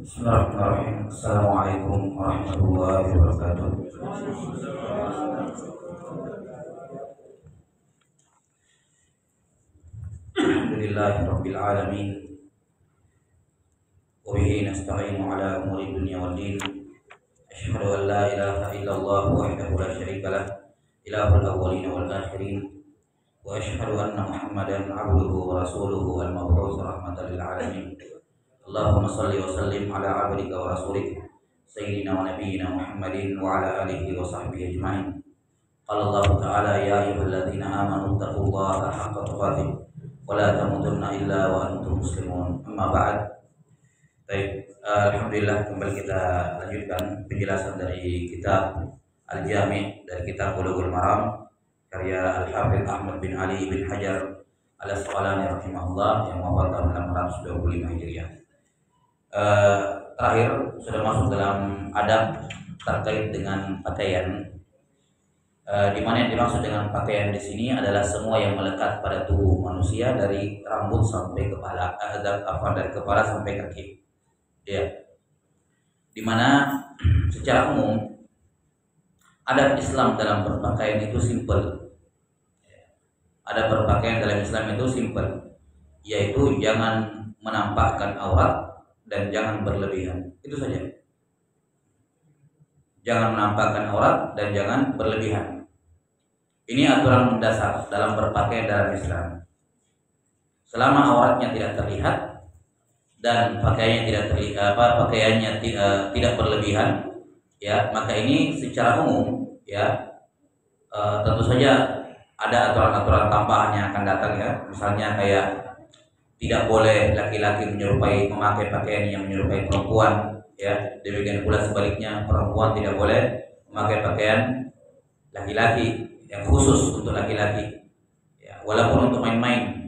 Bismillahirrahmanirrahim. Assalamualaikum warahmatullahi wabarakatuh. Alhamdulillahirabbil alamin. Wa bihi nasta'inu ala umuri dunya wad din. Asyhadu an la ilaha illallah wahdahu la syarika lah, ilahul awwalin wal akhirin. Wa asyhadu anna Muhammadan 'abduhu wa rasuluhu al-mab'uts rahmatan lil alamin. Allahumma salli wa sallim ala 'abdika wa rasulika sayyidina wa nabiyyina Muhammadin wa ala alihi wa sahbihi ajma'in. Qala Allah ta'ala ya ayyuhalladzina amanu taqullaha haqqa tuqatih wa la tamutunna illa wa antum muslimun. Amma ba'd. Baik, alhamdulillah kembali kita lanjutkan penjelasan dari kitab Al-Jami' dari kitab Bulughul Maram karya Al-Hafidz Ahmad bin Ali bin Hajar Al-Asqalani rahimahullah yang wafat tahun 625 Hijriah. Terakhir sudah masuk dalam adab terkait dengan pakaian, di mana yang dimaksud dengan pakaian di sini adalah semua yang melekat pada tubuh manusia dari rambut sampai kepala, dari kepala sampai kaki. Ya, di mana secara umum adab Islam dalam berpakaian itu simpel. Adab berpakaian dalam Islam itu simpel, yaitu jangan menampakkan aurat dan jangan berlebihan. Itu saja. Jangan menampakkan aurat dan jangan berlebihan. Ini aturan mendasar dalam berpakaian dalam Islam. Selama auratnya tidak terlihat dan pakaiannya tidak berlebihan, ya, maka ini secara umum, ya, tentu saja ada aturan-aturan tambahan yang akan datang, ya. Misalnya kayak tidak boleh laki-laki memakai pakaian yang menyerupai perempuan, ya. Demikian pula sebaliknya, perempuan tidak boleh memakai pakaian laki-laki yang khusus untuk laki-laki, ya, walaupun untuk main-main,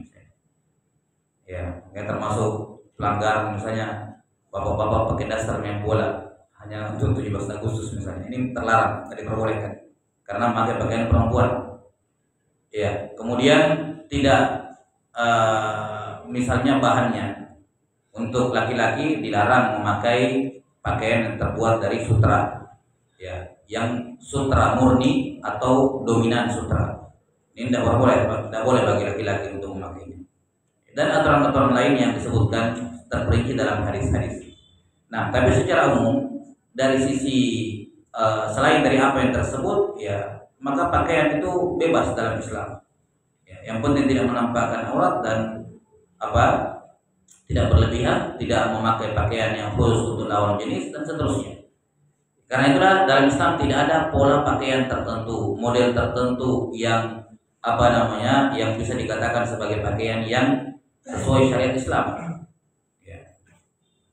ya. Yang termasuk pelanggaran, misalnya bapak-bapak pakai dasar main bola hanya untuk 17 Agustus misalnya, ini terlarang, tidak diperbolehkan karena memakai pakaian perempuan, ya. Kemudian tidak misalnya bahannya untuk laki-laki dilarang memakai pakaian yang terbuat dari sutra, ya, yang sutra murni atau dominan sutra. Ini tidak boleh bagi laki-laki untuk memakainya. Dan aturan-aturan lain yang disebutkan terperinci dalam hadis-hadis. Nah, tapi secara umum dari sisi selain dari apa yang tersebut, ya, maka pakaian itu bebas dalam Islam. Ya, yang penting tidak menampakkan aurat dan tidak berlebihan, tidak memakai pakaian yang khusus untuk lawan jenis dan seterusnya. Karena itulah dalam Islam tidak ada pola pakaian tertentu, model tertentu yang yang bisa dikatakan sebagai pakaian yang sesuai syariat Islam. Ya.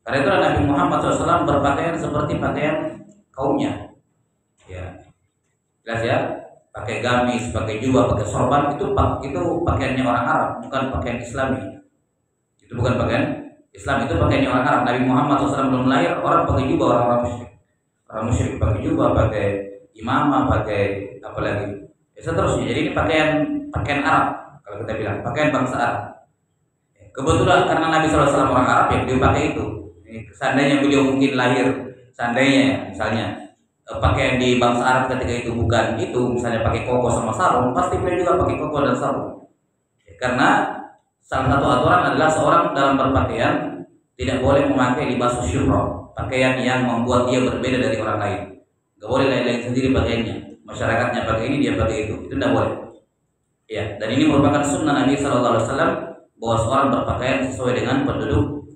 Karena itulah Nabi Muhammad SAW berpakaian seperti pakaian kaumnya. Ya. Jelas ya? Pakai gamis, pakai jubah, pakai sorban, itu pakaiannya orang Arab, bukan pakaian Islami. Itu bukan pakaian Islam, itu pakaiannya orang Arab. Nabi Muhammad SAW belum lahir, orang pakai jubah, orang musyrik. Orang musyrik pakai jubah, pakai imamah, pakai apa lagi, ya, seterusnya. Jadi ini pakaian Arab, kalau kita bilang pakaian bangsa Arab. Kebetulan karena Nabi SAW orang Arab, ya dia pakai itu. Seandainya beliau mungkin lahir, seandainya misalnya pakaian di bangsa Arab ketika itu bukan itu, misalnya pakai koko sama sarung, pasti beliau juga pakai koko dan sarung. Ya, karena salah satu aturan adalah seorang dalam berpakaian tidak boleh memakai libas syuhra, pakaian yang membuat dia berbeda dari orang lain. Gak boleh lain-lain sendiri pakaiannya, masyarakatnya pakai ini, dia pakai itu tidak boleh. Ya, dan ini merupakan sunnah Nabi SAW bahwa seorang berpakaian sesuai dengan penduduk,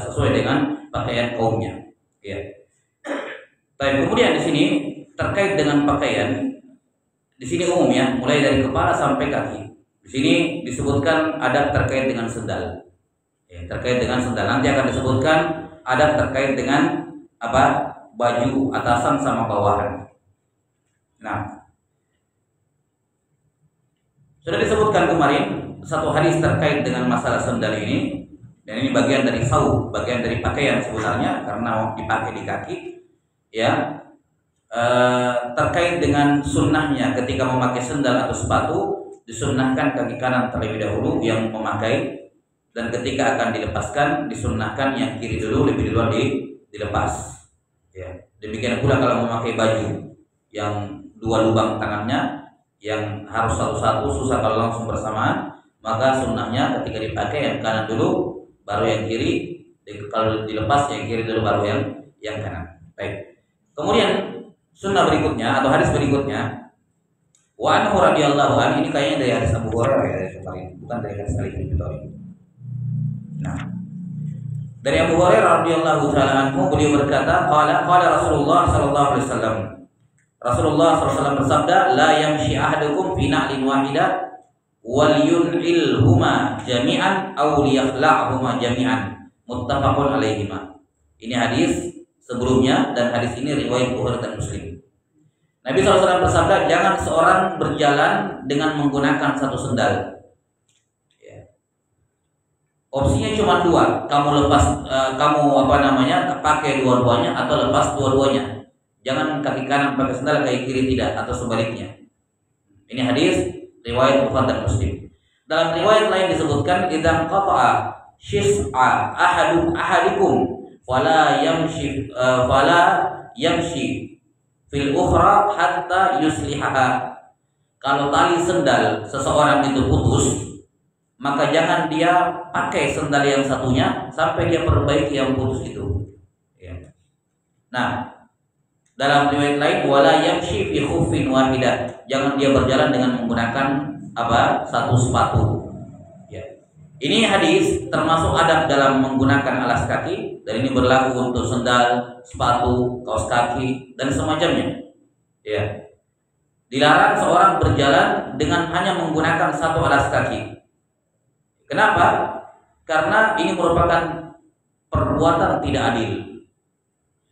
sesuai dengan pakaian kaumnya. Ya. Tapi kemudian di sini terkait dengan pakaian, di sini umum, ya, mulai dari kepala sampai kaki. Di sini disebutkan adab terkait dengan sendal. Ya, terkait dengan sendal. Nanti akan disebutkan adab terkait dengan baju atasan sama bawahan. Nah, sudah disebutkan kemarin satu hadis terkait dengan masalah sendal ini, dan ini bagian dari saub, bagian dari pakaian sebenarnya karena dipakai di kaki, ya. Terkait dengan sunnahnya ketika memakai sendal atau sepatu, disunnahkan kaki kanan terlebih dahulu yang memakai dan ketika akan dilepaskan disunnahkan yang kiri dulu lebih duluan dilepas. Ya. Demikian pula kalau memakai baju yang 2 lubang tangannya yang harus satu-satu susah kalau langsung bersamaan, maka sunnahnya ketika dipakai yang kanan dulu baru yang kiri, kalau dilepas yang kiri dulu baru yang kanan. Baik. Kemudian sunnah berikutnya atau hadis berikutnya, wa anhu radhiyallahu anhu, ini kayaknya dari hadis Abu Hurairah ya, dari kemarin, bukan dari hadis Ali bin Abi Thalib. Nah, dari Abu Hurairah radhiyallahu taala anhu beliau berkata, qala Rasulullah sallallahu alaihi wasallam. Rasulullah SAW bersabda, la yamshi ahadukum fi na'lin wahidah wal yun'ilhuma jami'an aw liyakhla'huma jami'an. Muttafaqun alaihima. Ini hadis sebelumnya dan hadis ini riwayat Bukhari dan Muslim. Nabi SAW bersabda, jangan seorang berjalan dengan menggunakan satu sendal. Ya. Opsinya cuma 2, kamu lepas, pakai dua-duanya atau lepas dua-duanya. Jangan kaki kanan pakai sendal, kaki kiri tidak, atau sebaliknya. Ini hadis riwayat Bukhari dan Muslim. Dalam riwayat lain disebutkan, idzan qata'a shis'a ahadikum fala yamshi fil ukhra hatta yuslihaha. Kalau tali sendal seseorang itu putus, maka jangan dia pakai sendal yang satunya sampai dia perbaiki yang putus itu. Ya. Nah, dalam riwayat lain, wala yamshi fi khuffin wahidah, jangan dia berjalan dengan menggunakan satu sepatu. Ya. Ini hadis termasuk adab dalam menggunakan alas kaki, dan ini berlaku untuk sendal, sepatu, kaos kaki dan semacamnya. Ya. Dilarang seorang berjalan dengan hanya menggunakan satu alas kaki. Kenapa? Karena ini merupakan perbuatan tidak adil.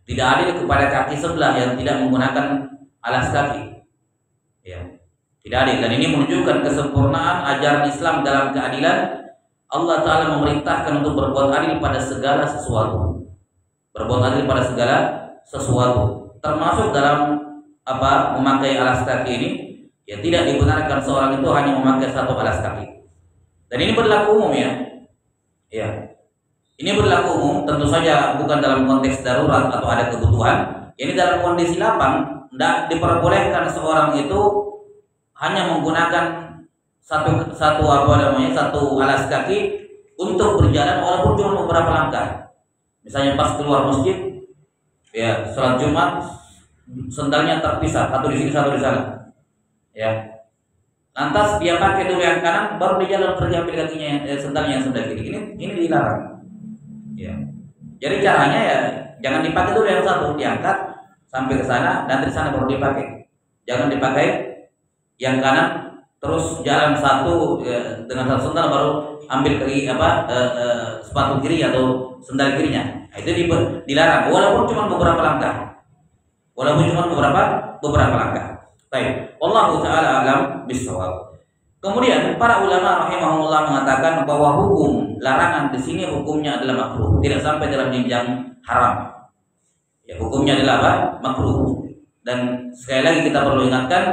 Tidak adil kepada kaki sebelah yang tidak menggunakan alas kaki. Ya. Tidak adil, dan ini menunjukkan kesempurnaan ajaran Islam dalam keadilan. Allah Ta'ala memerintahkan untuk berbuat adil pada segala sesuatu. Berbuat adil pada segala sesuatu, termasuk dalam memakai alas kaki ini. Ya, tidak dibenarkan seorang itu hanya memakai satu alas kaki. Dan ini berlaku umum ya. Ya. Ini berlaku umum, tentu saja bukan dalam konteks darurat atau ada kebutuhan. Ini dalam kondisi lapang, tidak diperbolehkan seorang itu hanya menggunakan satu alas kaki untuk berjalan walaupun cuma beberapa langkah. Misalnya pas keluar masjid, ya sholat Jumat, sendalnya terpisah, satu di sini satu di sana. Ya. Lantas dia pakai dulu yang kanan, baru dia jalan pergi ambil kakinya sendalnya yang sebelah kiri. Ini dilarang. Ya. Jadi caranya ya jangan dipakai dulu yang satu, diangkat sampai ke sana, dan dari sana baru dipakai. Jangan dipakai yang kanan terus jalan satu dengan satu sendal baru ambil kiri sepatu kiri atau sendal kirinya. Itu dilarang walaupun cuma beberapa langkah. Beberapa langkah. Baik, wallahu taala alam bissawab. Kemudian para ulama rahimahullah mengatakan bahwa hukum larangan di sini hukumnya adalah makruh, tidak sampai dalam jenjang haram. Ya, hukumnya adalah makruh. Dan sekali lagi kita perlu ingatkan,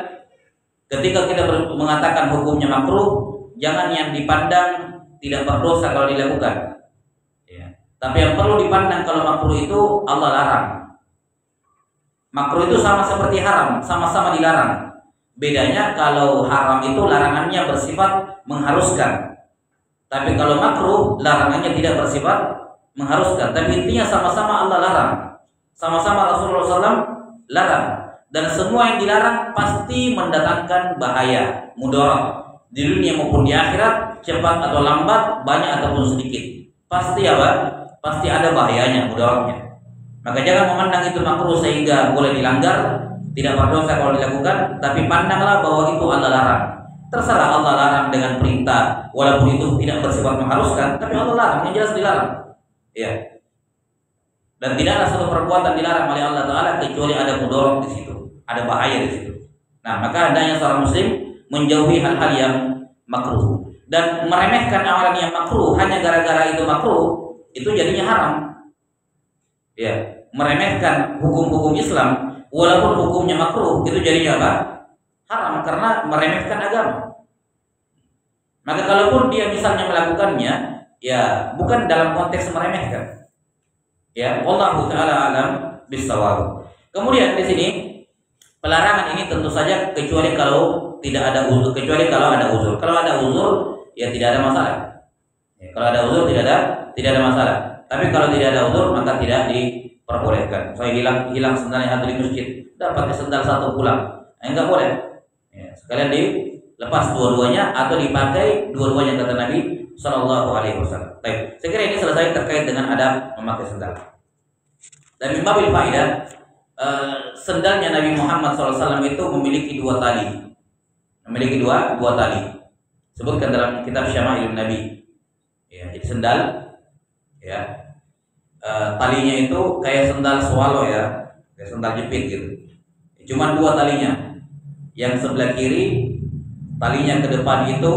ketika kita mengatakan hukumnya makruh, jangan yang dipandang tidak berdosa kalau dilakukan. Ya. Tapi yang perlu dipandang kalau makruh itu Allah larang. Makruh itu sama seperti haram, sama-sama dilarang. Bedanya kalau haram itu larangannya bersifat mengharuskan. Tapi kalau makruh larangannya tidak bersifat mengharuskan. Tapi intinya sama-sama Allah larang. Sama-sama Rasulullah SAW larang. Dan semua yang dilarang pasti mendatangkan bahaya, mudarat di dunia maupun di akhirat, cepat atau lambat, banyak ataupun sedikit. Pasti Pasti ada bahayanya, mudaratnya. Maka jangan memandang itu makruh sehingga boleh dilanggar, tidak berdosa kalau dilakukan, tapi pandanglah bahwa itu Allah larang. Terserah Allah larang dengan perintah, walaupun itu tidak bersifat mengharuskan, tapi Allah larang, yang jelas dilarang. Ya. Dan tidaklah satu perbuatan dilarang oleh Allah Ta'ala kecuali ada mudarat di situ, ada bahaya di situ. Nah, maka hendaknya seorang muslim menjauhi hal-hal yang makruh. Dan meremehkan amalan yang makruh hanya gara-gara itu makruh, itu jadinya haram. Ya, meremehkan hukum-hukum Islam walaupun hukumnya makruh, itu jadinya apa? Haram, karena meremehkan agama. Maka kalaupun dia misalnya melakukannya ya bukan dalam konteks meremehkan. Ya, wallahu taala alam bisawab. Kemudian di sini pelarangan ini tentu saja kecuali kalau tidak ada uzur, kecuali kalau ada uzur. Kalau ada uzur ya tidak ada masalah. Ya, kalau ada uzur tidak ada masalah. Tapi kalau tidak ada uzur maka tidak diperbolehkan. Saya hilang sendalnya di masjid, dapat sendal satu pulang. Enggak boleh. Ya, sekalian dilepas dua-duanya atau dipakai dua-duanya kata Nabi Shallallahu Alaihi Wasallam. Baik, saya kira ini selesai terkait dengan adab memakai sendal. Dan mimbabil faidah, sendalnya Nabi Muhammad SAW itu memiliki dua tali. Memiliki dua tali. Sebutkan dalam kitab Syama'ilun Nabi. Ya, jadi sendal, ya, talinya itu kayak sendal swallow ya, kayak sendal jepit gitu. Cuma dua talinya. Yang sebelah kiri talinya ke depan itu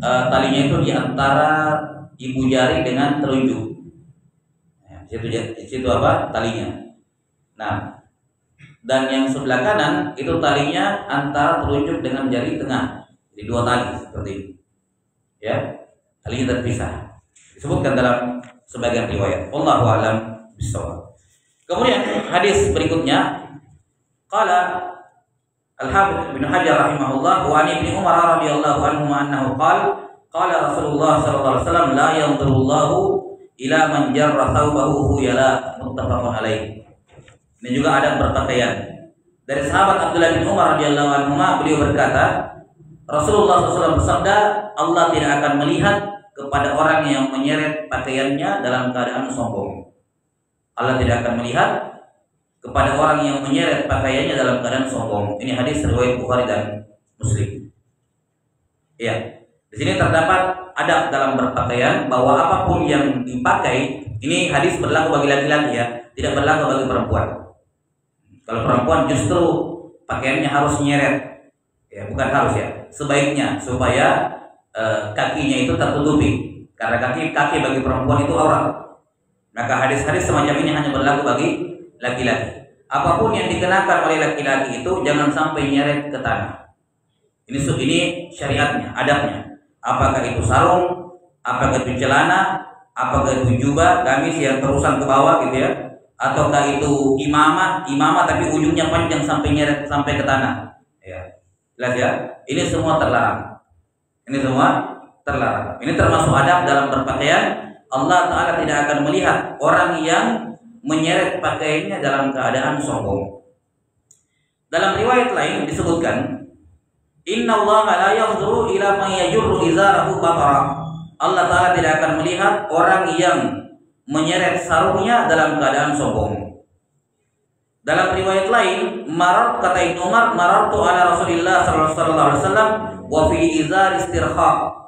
talinya itu di antara ibu jari dengan telunjuk. Ya, situ apa? Talinya. Nah, dan yang sebelah kanan itu talinya antara telunjuk dengan jari tengah. Jadi dua tali seperti ini. Ya, talinya terpisah. Disebutkan dalam sebagian riwayat. Wallahu a'lam bishawab. Kemudian hadis berikutnya qala Al-Hafidz Ibnu Hajar rahimahullah wa an Ibnu Umar radhiyallahu anhu annahu qala Rasulullah sallallahu alaihi wasallam la yanzurullahu ila man jarra thawbahu khuyala, muttafaqun alaih. Ini juga ada berpakaian. Dari sahabat Abdullah bin Umar radhiyallahu anhu beliau berkata, Rasulullah SAW bersabda, Allah tidak akan melihat kepada orang yang menyeret pakaiannya dalam keadaan sombong. Allah tidak akan melihat kepada orang yang menyeret pakaiannya dalam keadaan sombong. Ini hadis riwayat Bukhari dan Muslim. Ya, di sini terdapat adab dalam berpakaian bahwa apapun yang dipakai, ini hadis berlaku bagi laki-laki ya, tidak berlaku bagi perempuan. Kalau perempuan justru pakaiannya harus nyeret, ya bukan harus ya, sebaiknya supaya kakinya itu tertutupi, karena kaki bagi perempuan itu aurat. Maka hadis-hadis semacam ini hanya berlaku bagi laki-laki. Apapun yang dikenakan oleh laki-laki itu jangan sampai nyeret ke tanah. Ini syariatnya, adabnya. Apakah itu sarung, apakah itu celana, apakah itu jubah, gamis yang terusan ke bawah gitu ya, ataukah itu imamah tapi ujungnya panjang sampai nyeret sampai ke tanah. Ya, jelas ya. Ini semua terlarang. Ini termasuk adab dalam berpakaian. Allah Ta'ala tidak akan melihat orang yang menyeret pakaiannya dalam keadaan sombong. Dalam riwayat lain disebutkan, Inna Allah la yanzuru ila man yajurru izarahu batara. Allah Ta'ala tidak akan melihat orang yang menyeret sarungnya dalam keadaan sombong. Dalam riwayat lain, kata Ibnu Umar, marartu ala Rasulillah sallallahu alaihi wasallam wa fi izar istirkha.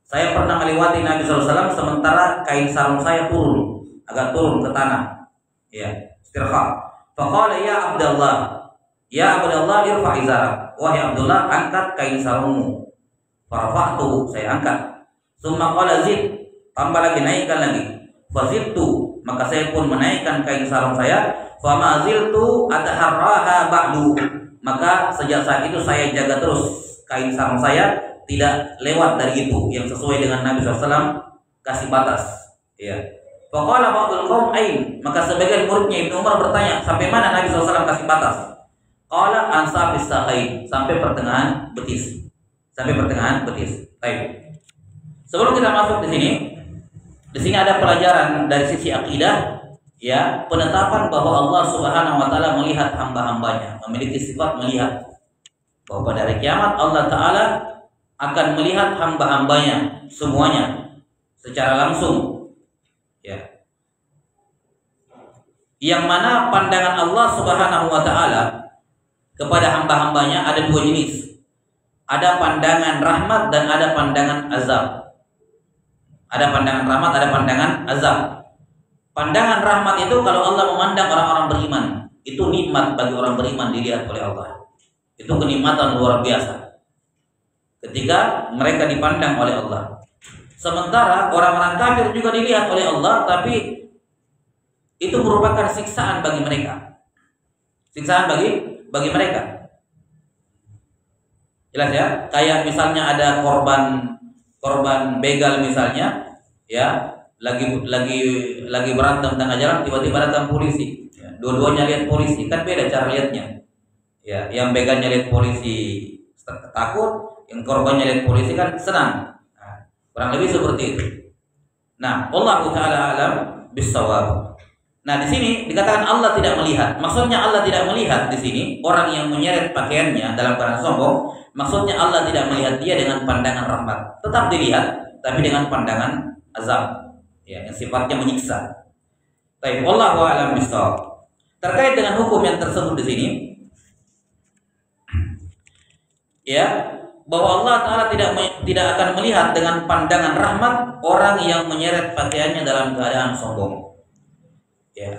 Saya pernah melewati Nabi SAW sementara kain sarung saya agak turun ke tanah. Ya, istirkha. Faqala ya Abdullah irfa' izarak. Wahai Abdullah, angkat kain sarungmu. Farafa'tu, saya angkat. Summa qala zid, tambah lagi, naikkan lagi. Fazidtu, maka saya pun menaikkan kain sarung saya. Fama ziltu ataharraha ba'du, maka sejak saat itu saya jaga terus kain sarung saya tidak lewat dari itu, yang sesuai dengan Nabi SAW kasih batas. Ya. Faqala ba'dul qaum ain, maka sebagian muridnya Ibnu Umar bertanya, sampai mana Nabi SAW kasih batas? Qala ansafis saqain, sampai pertengahan betis. Baik. Sebelum kita masuk di sini ada pelajaran dari sisi akidah, ya, penetapan bahwa Allah Subhanahu wa taala melihat hamba-hambanya, memiliki sifat melihat. Bahwa pada hari kiamat Allah Ta'ala akan melihat hamba-hambanya semuanya secara langsung, ya. Yang mana pandangan Allah Subhanahu wa taala kepada hamba-hambanya ada dua jenis. Ada pandangan rahmat dan ada pandangan azab. Ada pandangan rahmat, ada pandangan azab. Pandangan rahmat itu kalau Allah memandang orang-orang beriman, itu nikmat bagi orang beriman dilihat oleh Allah. Itu kenikmatan luar biasa ketika mereka dipandang oleh Allah. Sementara orang-orang kafir juga dilihat oleh Allah, tapi itu merupakan siksaan bagi mereka. Siksaan bagi mereka. Jelas ya? Kayak misalnya ada korban begal misalnya, ya, lagi berantem tengah jalan, tiba-tiba datang polisi. Ya, dua-duanya lihat polisi, kan beda cara lihatnya. Ya, yang begalnya lihat polisi takut, yang korbannya lihat polisi kan senang. Nah, kurang lebih seperti itu. Nah, Allah Taala alam bisawab. Nah, di sini dikatakan Allah tidak melihat. Maksudnya Allah tidak melihat di sini orang yang menyeret pakaiannya dalam keadaan sombong. Maksudnya Allah tidak melihat dia dengan pandangan rahmat. Tetap dilihat, tapi dengan pandangan azab. Ya, yang sifatnya menyiksa. Baik, wallahu a'lam bishawab. Terkait dengan hukum yang tersebut di sini, ya, bahwa Allah Ta'ala tidak akan melihat dengan pandangan rahmat orang yang menyeret pakaiannya dalam keadaan sombong. Ya.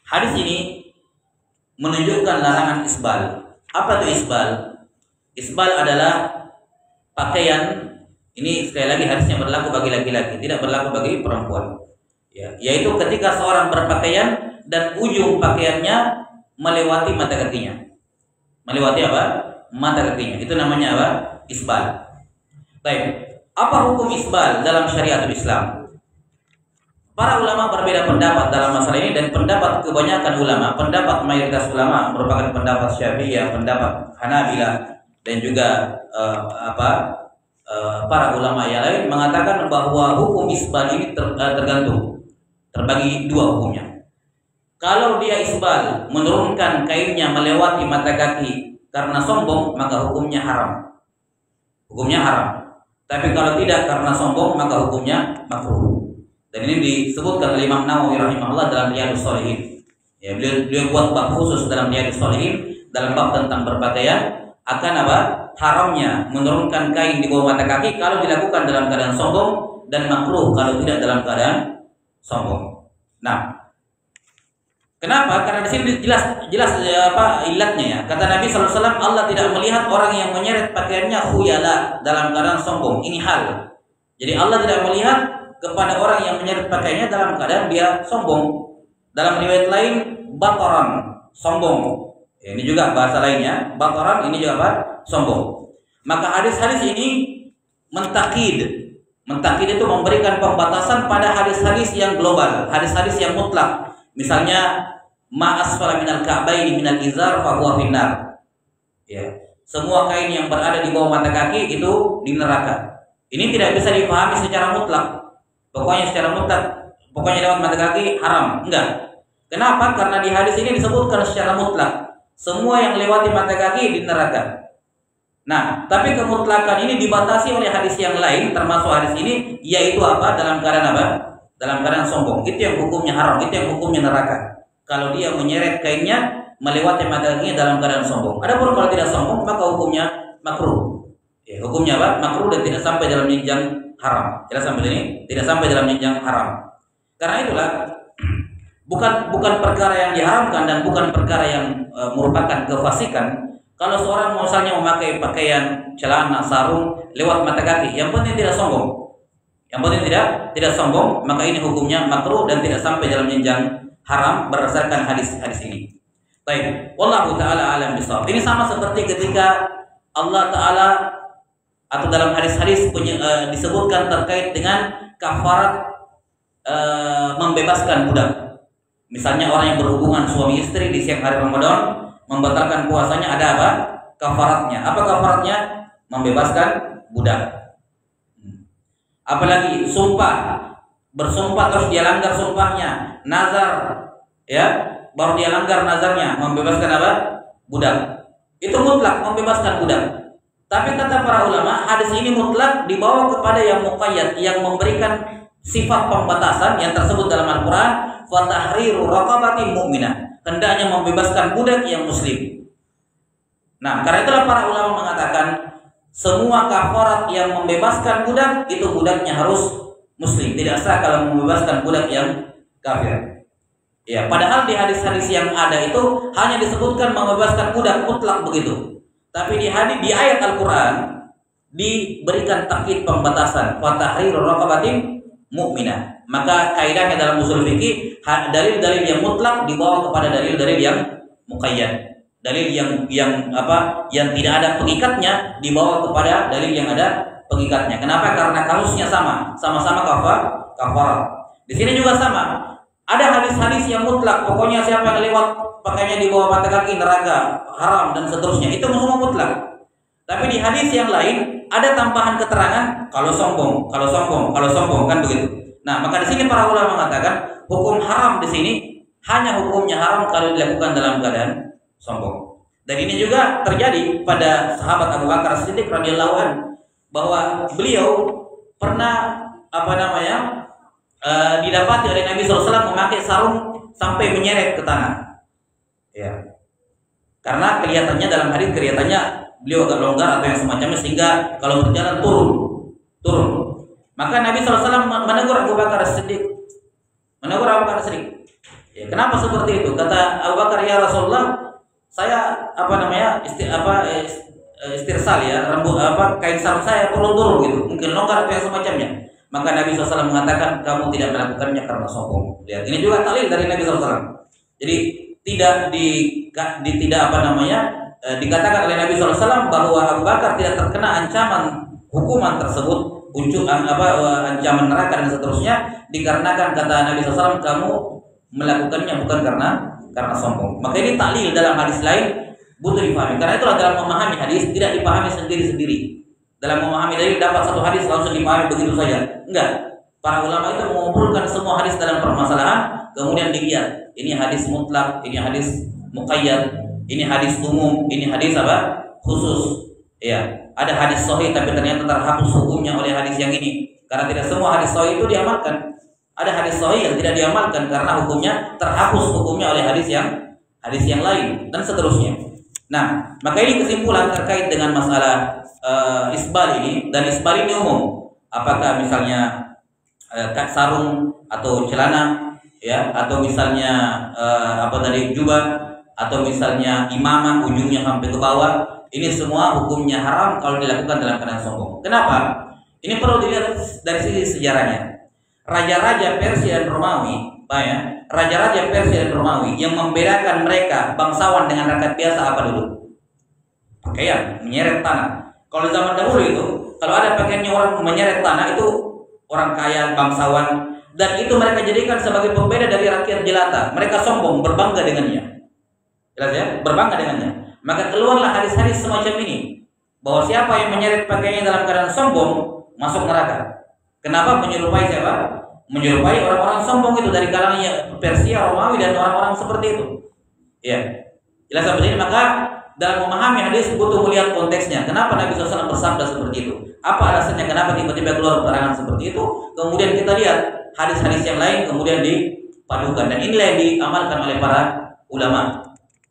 Hadis ini menunjukkan larangan isbal. Apa itu isbal? Isbal adalah pakaian, ini sekali lagi hadisnya berlaku bagi laki-laki, tidak berlaku bagi perempuan. Ya, yaitu ketika seorang berpakaian dan ujung pakaiannya melewati mata kakinya. Melewati apa? Mata kakinya. Itu namanya apa? Isbal. Baik. Apa hukum isbal dalam syariat Islam? Para ulama berbeda pendapat dalam masalah ini, dan pendapat kebanyakan ulama, pendapat mayoritas ulama merupakan pendapat Syafi'iyah, pendapat Hanabilah, dan juga para ulama yang lain mengatakan bahwa hukum isbal ini tergantung, terbagi dua hukumnya. Kalau dia isbal menurunkan kainnya melewati mata kaki karena sombong, maka hukumnya haram. Hukumnya haram. Tapi kalau tidak karena sombong, maka hukumnya makruh. Dan ini disebutkan oleh Imam Nawawi rahimahullah dalam Riyadhus Shalihin. Ya, beliau buat bab khusus dalam Riyadhus Shalihin dalam bab tentang berpakaian akan apa? Haramnya menurunkan kain di bawah mata kaki kalau dilakukan dalam keadaan sombong, dan makruh kalau tidak dalam keadaan sombong. Nah, kenapa? Karena di sini jelas ilatnya ya. Kata Nabi SAW, Allah tidak melihat orang yang menyeret pakaiannya khuyala dalam keadaan sombong. Ini hal. Jadi Allah tidak melihat kepada orang yang menyeret pakaiannya dalam keadaan dia sombong. Dalam riwayat lain, bataran, sombong. Ya, ini juga bahasa lainnya, bataran, ini juga apa? Sombong. Maka hadis-hadis ini mentakid. Mentakid itu memberikan pembatasan pada hadis-hadis yang global, hadis-hadis yang mutlak. Misalnya, ma asfala minal ka'baini minal izar fa huwa finnar. Ya, semua kain yang berada di bawah mata kaki itu di neraka. Ini tidak bisa dipahami secara mutlak. Pokoknya secara mutlak, pokoknya lewat mata kaki haram. Enggak. Kenapa? Karena di hadis ini disebutkan secara mutlak, semua yang lewati mata kaki di neraka. Nah, tapi kemutlakan ini dibatasi oleh hadis yang lain, termasuk hadis ini, yaitu apa? Dalam keadaan apa? Dalam keadaan sombong. Itu yang hukumnya haram, itu yang hukumnya neraka. Kalau dia menyeret kainnya melewati mata kakinya dalam keadaan sombong. Adapun kalau tidak sombong, maka hukumnya makruh. Ya, hukumnya apa? Makruh dan tidak sampai dalam jenjang haram. Jelas sampai ini? Tidak sampai dalam jenjang haram. Karena itulah bukan perkara yang diharamkan dan bukan perkara yang merupakan kefasikan. Kalau seorang misalnya memakai pakaian, celana, sarung lewat mata kaki, yang penting tidak sombong. Yang penting tidak sombong, maka ini hukumnya makruh dan tidak sampai dalam jenjang haram berdasarkan hadis-hadis ini. Baik, wallahu taala alam bishawab. Ini sama seperti ketika Allah Taala atau dalam hadis-hadis disebutkan terkait dengan kafarat membebaskan budak. Misalnya orang yang berhubungan suami istri di siang hari Ramadan membatalkan puasanya, ada apa? Kafaratnya. Apa kafaratnya? Membebaskan budak. Apalagi sumpah, bersumpah terus dia langgar sumpahnya, nazar, ya, baru dia langgar nazarnya, membebaskan apa? Budak. Itu mutlak membebaskan budak. Tapi kata para ulama, hadis ini mutlak dibawa kepada yang muqayyad, yang memberikan sifat pembatasan yang tersebut dalam Al-Quran, wa tahriru raqabatin mu'minah, hendaknya membebaskan budak yang muslim. Nah, karena itulah para ulama mengatakan semua kafarat yang membebaskan budak itu budaknya harus muslim, tidak sah kalau membebaskan budak yang kafir. Ya, padahal di hadis-hadis yang ada itu hanya disebutkan membebaskan budak mutlak begitu. Tapi di ayat Al-Quran diberikan takkid pembatasan, wa tahriru raqabatin mu'minah. Maka kaidahnya dalam usul fikih, dalil-dalil yang mutlak dibawa kepada dalil-dalil yang muqayyad. Dalil yang tidak ada pengikatnya dibawa kepada dalil yang ada pengikatnya. Kenapa? Karena kasusnya sama-sama kafarat. Di sini juga sama. Ada hadis-hadis yang mutlak, pokoknya siapa yang lewat pakainya di bawah mata kaki neraka, haram dan seterusnya. Itu semua mutlak. Tapi di hadis yang lain ada tambahan keterangan kalau sombong kan begitu. Nah, maka di sini para ulama mengatakan hukum haram di sini hanya hukumnya haram kalau dilakukan dalam keadaan sombong. Dan ini juga terjadi pada sahabat Abu Bakar Siddiq radhiyallahu anhu, bahwa beliau pernah didapati oleh Nabi SAW memakai sarung sampai menyeret ke tanah. Ya. Karena kelihatannya dalam hadis beliau agak longgar atau yang semacamnya sehingga kalau berjalan turun. Maka Nabi SAW menegur Abu Bakar Siddiq. Ya, kenapa seperti itu? Kata Abu Bakar, ya Rasulullah, saya istirsal ya, kain sarung saya turun gitu, mungkin longgar atau yang semacamnya. Maka Nabi SAW mengatakan kamu tidak melakukannya karena sombong. Lihat, ini juga dalil dari Nabi SAW. Jadi dikatakan oleh Nabi SAW bahwa Abu Bakar tidak terkena ancaman hukuman tersebut, ancaman neraka dan seterusnya, dikarenakan kata Nabi SAW kamu melakukannya bukan karena sombong. Maka ini taklil dalam hadis lain butuh dipahami. Karena itulah dalam memahami hadis tidak dipahami sendiri-sendiri. Dalam memahami dalil dapat satu hadis langsung dipahami begitu saja. Enggak. Para ulama itu mengumpulkan semua hadis dalam permasalahan, kemudian dilihat ini hadis mutlak, ini hadis muqayyad, ini hadis umum, ini hadis khusus. Ya, ada hadis sahih tapi ternyata terhapus hukumnya oleh hadis yang ini. Karena tidak semua hadis sahih itu diamalkan. Ada hadis sahih yang tidak diamalkan karena hukumnya terhapus hukumnya oleh hadis yang lain dan seterusnya. Nah, maka ini kesimpulan terkait dengan masalah isbal ini, dan isbal ini umum. Apakah misalnya sarung atau celana, ya, atau misalnya jubah, atau misalnya imamah ujungnya sampai ke bawah, ini semua hukumnya haram kalau dilakukan dalam keadaan sombong. Kenapa? Ini perlu dilihat dari sisi sejarahnya. Raja-raja Persia dan Romawi, raja-raja Persia dan Romawi yang membedakan mereka bangsawan dengan rakyat biasa apa dulu? Pakaian, menyeret tanah. Kalau zaman dahulu itu, kalau ada pakaiannya orang menyeret tanah itu orang kaya, bangsawan, dan itu mereka jadikan sebagai pembeda dari rakyat jelata. Mereka sombong, berbangga dengannya. Jelas ya? Berbangga dengannya. Maka keluarlah hadis-hadis semacam ini, bahwa siapa yang menyeret pakaiannya dalam keadaan sombong masuk neraka. Kenapa? Menyerupai siapa? Menyerupai orang-orang sombong itu dari kalangan Persia, Romawi dan orang-orang seperti itu. Ya. Jelas seperti ini. Maka dalam memahami hadis butuh melihat konteksnya. Kenapa Nabi SAW bersabda seperti itu? Apa alasannya kenapa tiba-tiba keluar keterangan seperti itu? Kemudian kita lihat hadis-hadis yang lain kemudian dipadukan, dan inilah yang diamalkan oleh para ulama.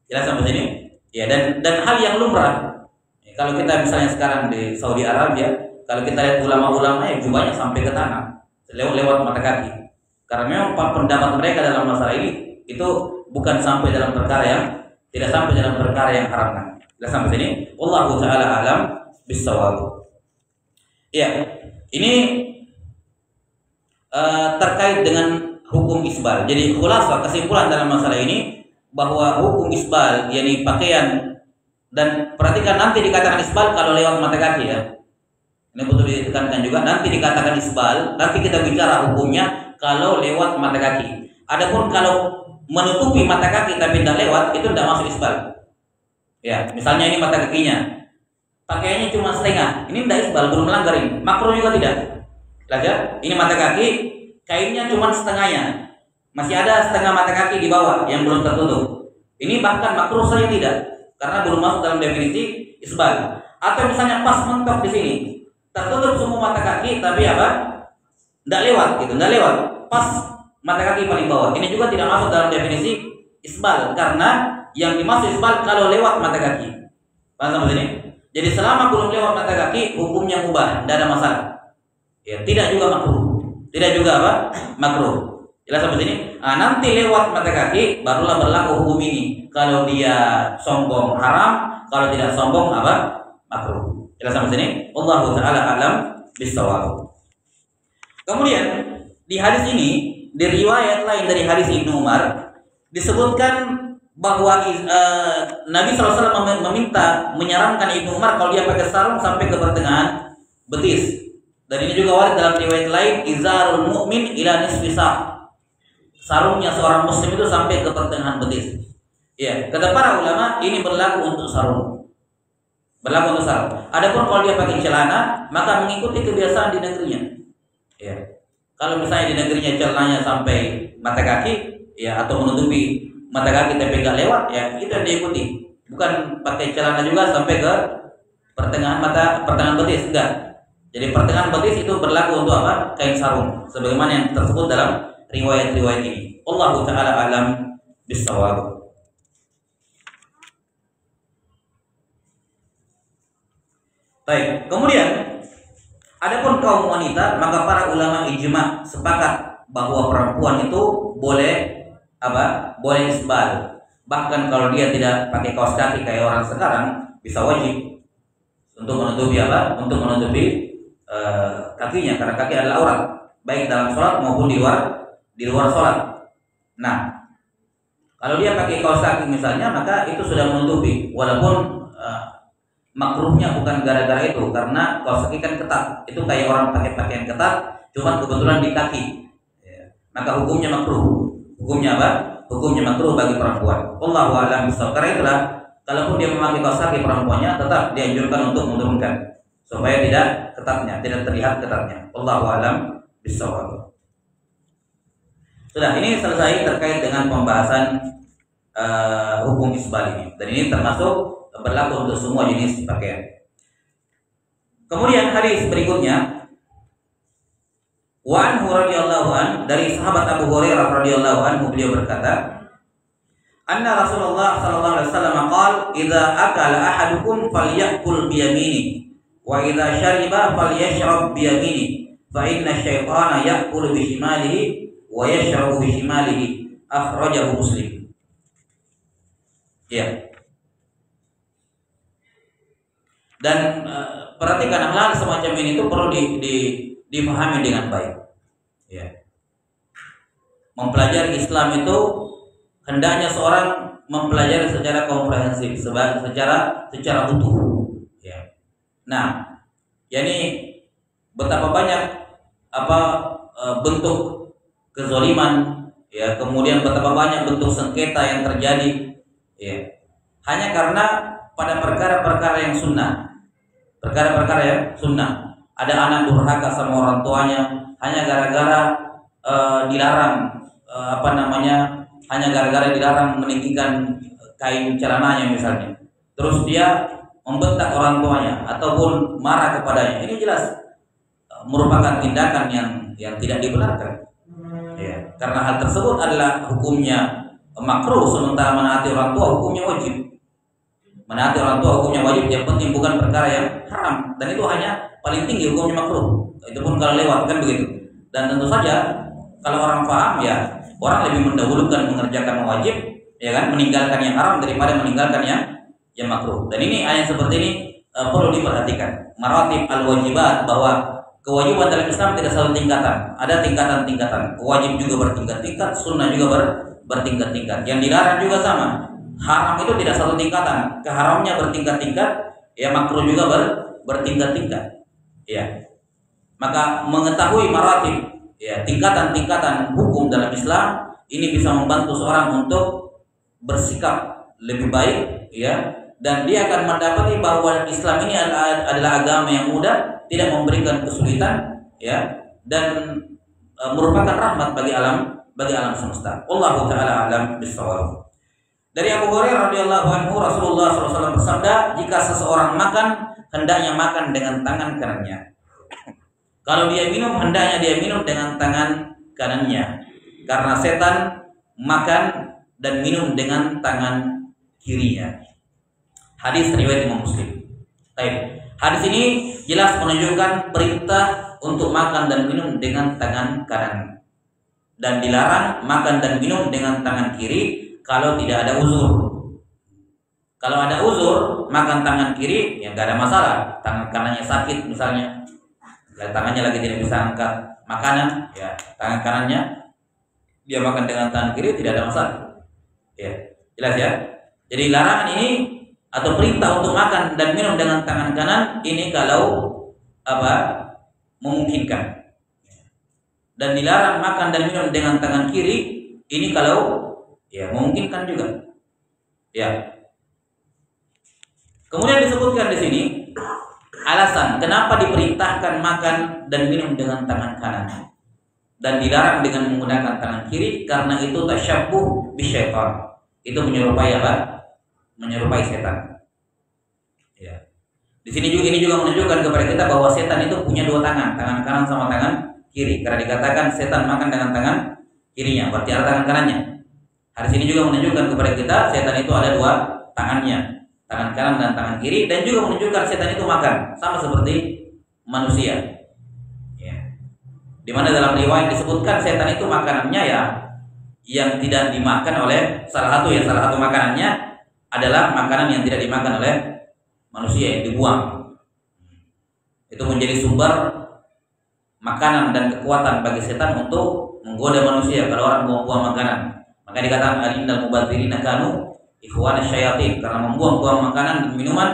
Jelas sampai sini? Ya, dan hal yang lumrah. Ya, kalau kita misalnya sekarang di Saudi Arabia, kalau kita lihat ulama-ulama yang jubahnya sampai ke tanah, lewat mata kaki. Karena memang pendapat mereka dalam masalah ini itu bukan sampai dalam perkara yang tidak sampai dalam perkara yang haram. Jelas sampai sini? Wallahu taala alam bissawab. Ya, ini terkait dengan hukum isbal. Jadi khulasah kesimpulan dalam masalah ini bahwa hukum isbal, yakni pakaian, dan perhatikan nanti dikatakan isbal kalau lewat mata kaki ya. Ini betul ditekankan juga, nanti dikatakan isbal, nanti kita bicara hukumnya kalau lewat mata kaki. Adapun kalau menutupi mata kaki tapi tidak lewat, itu tidak masuk isbal. Ya, misalnya ini mata kakinya, pakaiannya cuma setengah, ini tidak isbal, belum melanggar ini. Makruh juga tidak. Belajar, ini mata kaki, kainnya cuma setengahnya, masih ada setengah mata kaki di bawah yang belum tertutup. Ini bahkan makruh saja tidak, karena belum masuk dalam definisi isbal. Atau misalnya pas mentok di sini, tertutup semua mata kaki, tapi tidak lewat, gitu, tidak lewat, pas mata kaki paling bawah. Ini juga tidak masuk dalam definisi isbal, karena yang dimaksud isbal kalau lewat mata kaki. Paham sampai sini? Jadi selama belum lewat mata kaki, hukumnya mubah, tidak ada masalah. Ya, tidak juga makruh, tidak juga makruh. Jelas sampai sini? Nanti lewat mata kaki barulah berlaku hukum ini. Kalau dia sombong haram, kalau tidak sombong makruh. Jelas sampai sini? Wallahu taala alam bissawab. Kemudian di hadis ini, di riwayat lain dari hadis Ibnu Umar disebutkan bahwa Nabi SAW meminta, menyarankan Ibnu Umar kalau dia pakai sarung sampai ke pertengahan betis. Dan ini juga waris dalam riwayat lain, izarul mu'min ila nisfi sa'. Sarungnya seorang muslim itu sampai ke pertengahan betis. Ya, kata para ulama ini berlaku untuk sarung. Berlaku untuk sarung. Adapun kalau dia pakai celana, maka mengikuti kebiasaan di negerinya. Ya. Kalau misalnya di negerinya celananya sampai mata kaki, ya, atau menutupi mata kaki tapi nggak lewat, ya itu yang diikuti. Bukan pakai celana juga sampai ke pertengahan betis, enggak. Jadi pertengahan betis itu berlaku untuk apa? Kain sarung. Sebagaimana yang tersebut dalam riwayat-riwayat ini. Allahu ta'ala alam bis-shawab. Baik, kemudian adapun kaum wanita, maka para ulama ijma sepakat bahwa perempuan itu boleh apa? Boleh isbal. Bahkan kalau dia tidak pakai kaos kaki kayak orang sekarang, bisa wajib untuk menutupi apa? Untuk menutupi kakinya, karena kaki adalah aurat, baik dalam sholat maupun di luar sholat. Nah, kalau dia pakai kaos kaki misalnya, maka itu sudah menutupi, walaupun makruhnya bukan gara-gara itu, karena kaos kaki kan ketat. Itu kayak orang pakai pakaian ketat, cuma kebetulan di kaki, ya. Maka hukumnya makruh. Hukumnya apa? Hukumnya makruh bagi perempuan. Wallahu a'lam bishawab. Karena itulah, kalaupun dia memakai kaos kaki perempuannya, tetap dianjurkan untuk menurunkan supaya tidak terlihat ketatnya. Wallahu a'lam bishawab. Sudah, ini selesai terkait dengan pembahasan hukum isbal ini. Dan ini termasuk berlaku untuk semua jenis pakaian. Kemudian hadis berikutnya, wa anhu radhiyallahu an, dari sahabat Abu Hurairah radhiyallahu anhu, beliau berkata, anna Rasulullah sallallahu alaihi wasallam qala, idza akala ahadukum falyakul bi yaminihi wa idza syariba falyashrab bi yaminihi fa inna asy-syaitana ya'kulu bi shimalihi wa yashrabu bi shimalihi, akhrajahu Muslim. Ya. Dan perhatikan, hal semacam ini itu perlu dipahami dengan baik. Ya. Mempelajari Islam itu hendaknya seorang mempelajari secara komprehensif, secara utuh. Ya. Nah, yakni betapa banyak bentuk kezaliman, ya, kemudian betapa banyak bentuk sengketa yang terjadi, ya, hanya karena pada perkara-perkara yang sunnah. Perkara-perkara yang sunnah. Ada anak durhaka sama orang tuanya hanya gara-gara dilarang hanya gara-gara dilarang meninggikan kain celananya misalnya. Terus dia membentak orang tuanya ataupun marah kepadanya. Ini jelas merupakan tindakan yang tidak dibenarkan. Ya, karena hal tersebut adalah hukumnya makruh, sementara menaati orang tua hukumnya wajib. Menaati orang tua hukumnya wajib, yang penting bukan perkara yang haram, dan itu hanya paling tinggi hukumnya makruh. Itu pun kalau lewat, kan begitu. Dan tentu saja kalau orang paham, ya, orang lebih mendahulukan mengerjakan wajib, ya kan, meninggalkan yang haram daripada meninggalkan yang makruh. Dan ini ayat seperti ini perlu diperhatikan. Maratib al-wajibat, bahwa kewajiban dalam Islam tidak satu tingkatan. Ada tingkatan-tingkatan. Wajib juga bertingkat-tingkat, sunnah juga bertingkat-tingkat. Yang dilarang juga sama. Haram itu tidak satu tingkatan, keharamnya bertingkat-tingkat, ya, makruh juga bertingkat-tingkat. Ya. Maka mengetahui maratib, ya, tingkatan-tingkatan hukum dalam Islam ini bisa membantu seorang untuk bersikap lebih baik, ya, dan dia akan mendapati bahwa Islam ini adalah agama yang mudah, tidak memberikan kesulitan, ya, dan merupakan rahmat bagi alam semesta. Wallahu ta'ala alam bis-shawab. Dari Abu Hurairah radhiyallahu anhu, Rasulullah SAW bersabda, jika seseorang makan, hendaknya makan dengan tangan kanannya. Kalau dia minum, hendaknya dia minum dengan tangan kanannya. Karena setan makan dan minum dengan tangan kirinya. Hadis riwayat Imam Muslim. Baik. Hadis ini jelas menunjukkan perintah untuk makan dan minum dengan tangan kanan. Dan dilarang makan dan minum dengan tangan kiri kalau tidak ada uzur. Kalau ada uzur, makan tangan kiri, ya gak ada masalah. Tangan kanannya sakit misalnya, tangannya lagi tidak bisa angkat makanan, ya, tangan kanannya dia makan dengan tangan kiri, tidak ada masalah. Ya, jelas ya. Jadi larangan ini atau perintah untuk makan dan minum dengan tangan kanan ini kalau memungkinkan. Dan dilarang makan dan minum dengan tangan kiri ini kalau memungkinkan juga. Ya. Kemudian disebutkan di sini alasan kenapa diperintahkan makan dan minum dengan tangan kanan dan dilarang dengan menggunakan tangan kiri, karena itu tasyabbuh bisyaitan. Itu menyerupai menyerupai setan. Ya. Di sini juga ini juga menunjukkan kepada kita bahwa setan itu punya dua tangan kanan sama tangan kiri. Karena dikatakan setan makan dengan tangan kirinya, berarti ada tangan kanannya. Hadis ini juga menunjukkan kepada kita setan itu ada dua tangannya, tangan kanan dan tangan kiri, dan juga menunjukkan setan itu makan sama seperti manusia. Ya. Di mana dalam riwayat disebutkan setan itu makanannya yang tidak dimakan oleh salah satu makanannya adalah makanan yang tidak dimakan oleh manusia, yang dibuang. Itu menjadi sumber makanan dan kekuatan bagi setan untuk menggoda manusia kalau orang buang-buang makanan. Maka dikatakan innal mubadzirina kanu ikhwana syayatin, karena membuang-buang makanan dan minuman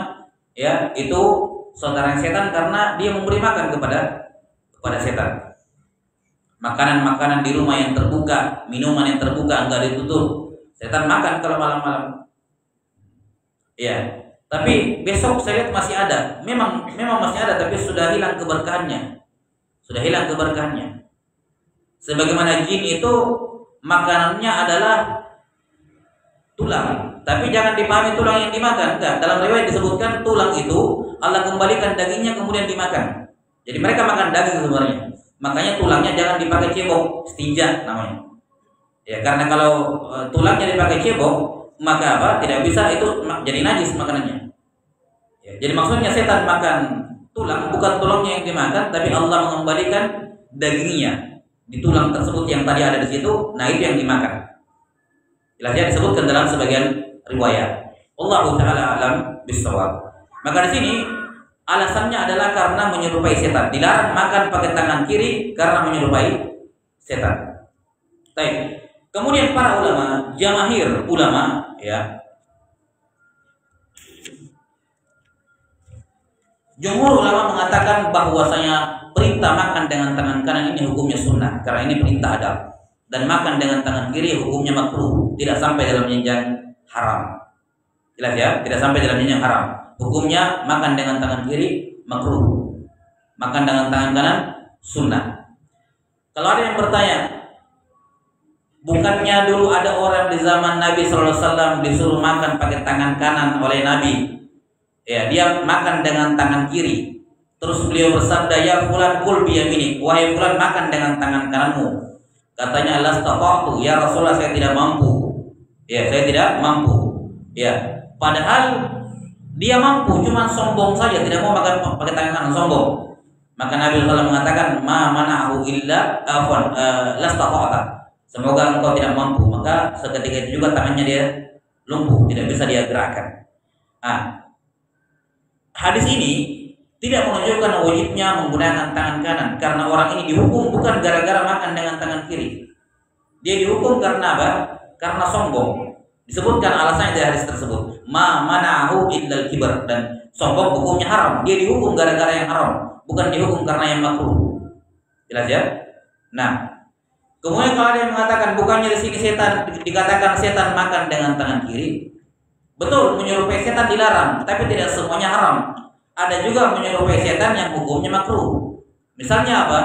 itu saudara setan, karena dia memberi makan kepada setan. Makanan-makanan di rumah yang terbuka, minuman yang terbuka enggak ditutup, setan makan kalau malam-malam. Ya, tapi besok saya lihat masih ada. Memang masih ada, tapi sudah hilang keberkahannya. Sebagaimana jin itu makanannya adalah tulang, tapi jangan dipahami tulang yang dimakan. Enggak. Dalam riwayat disebutkan tulang itu Allah kembalikan dagingnya kemudian dimakan. Jadi mereka makan daging sebenarnya. Makanya tulangnya jangan dipakai cebok, stinja namanya. Ya, karena kalau tulangnya dipakai cebok, maka tidak bisa, itu jadi najis makanannya. Ya, jadi maksudnya setan makan tulang, bukan tulangnya yang dimakan, tapi Allah mengembalikan dagingnya di tulang tersebut yang tadi ada di situ. Nah, itu yang dimakan. Jelasnya disebutkan dalam sebagian riwayat. Allahu taala alam bisawab. Maka di sini alasannya adalah karena menyerupai setan. Dilarang makan pakai tangan kiri karena menyerupai setan. Baik. Kemudian para ulama, jamahir ulama, jumhur ulama mengatakan bahwasanya perintah makan dengan tangan kanan ini hukumnya sunnah, karena ini perintah adab. Dan makan dengan tangan kiri hukumnya makruh, tidak sampai dalam jenjang haram. Jelas ya, tidak sampai dalam jenjang haram. Hukumnya makan dengan tangan kiri makruh, makan dengan tangan kanan sunnah. Kalau ada yang bertanya, bukannya dulu ada orang di zaman Nabi SAW disuruh makan pakai tangan kanan oleh Nabi? Ya, dia makan dengan tangan kiri. Terus beliau bersabda, ya fulan kul biyaminik, wahai fulan makan dengan tangan kananmu. Katanya lastaqatu, ya Rasulullah saya tidak mampu. Ya, saya tidak mampu. Ya, padahal dia mampu, cuma sombong saja, tidak mau makan pakai tangan kanan, sombong. Maka Nabi SAW mengatakan, ma mana'ahu illa lastaqata. Semoga engkau tidak mampu. Maka seketika itu juga tangannya dia lumpuh, tidak bisa dia gerakkan. Hadis ini tidak menunjukkan wajibnya menggunakan tangan kanan, karena orang ini dihukum bukan gara-gara makan dengan tangan kiri. Dia dihukum karena apa? Karena sombong. Disebutkan alasannya dari hadis tersebut. Ma mana'ahu illal kibar, dan sombong hukumnya haram. Dia dihukum gara-gara yang haram, bukan dihukum karena yang makruh. Jelas ya? Nah, kemudian kalau ada yang mengatakan bukannya di sini setan dikatakan setan makan dengan tangan kiri. Betul, menyerupai setan dilarang, tapi tidak semuanya haram. Ada juga menyerupai setan yang hukumnya makruh. Misalnya apa?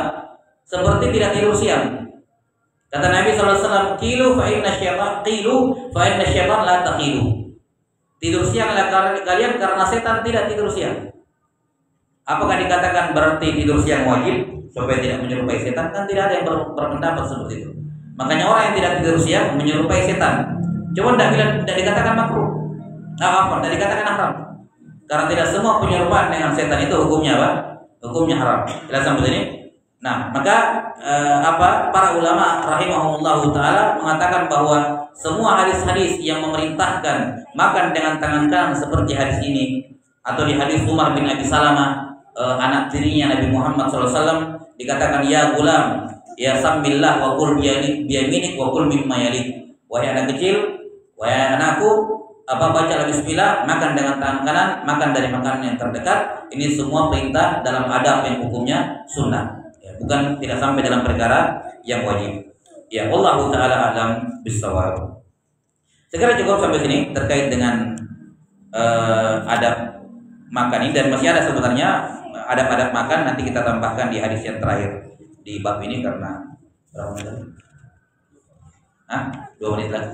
Seperti tidak tidur siang. Kata Nabi SAW, qilu fa inna syaitan la taqilu. Tidur sianglah kalian karena setan tidak tidur siang. Apakah dikatakan berarti tidur siang wajib supaya tidak menyerupai setan? Kan tidak ada yang berpendapat seperti itu. Makanya orang yang tidak tidur siang menyerupai setan. Cuma tidak dikatakan makruh. Tidak dikatakan haram. Karena tidak semua penyerupaan dengan setan itu hukumnya apa? Hukumnya haram. Jelas sampai sini? Nah, maka para ulama rahimahumullah taala mengatakan bahwa semua hadis-hadis yang memerintahkan makan dengan tangan kanan seperti hadis ini, atau di hadis Umar bin Abi Salamah, anak tirinya Nabi Muhammad SAW, dikatakan ya gulam, ya samillah wa kul biyaminik wa kul mimma yalik. Wahai anak kecil, wahai anakku, baca bismillah, makan dengan tangan kanan, makan dari makanan yang terdekat. Ini semua perintah dalam adab yang hukumnya sunnah, ya, bukan tidak sampai dalam perkara yang wajib. Ya, wallahu taala alam bisawab. Segera cukup sampai sini terkait dengan adab makan ini, dan masih ada sebenarnya adab-adab makan, nanti kita tambahkan di hadis yang terakhir di bab ini karena berapa menit lagi? 2 menit lagi.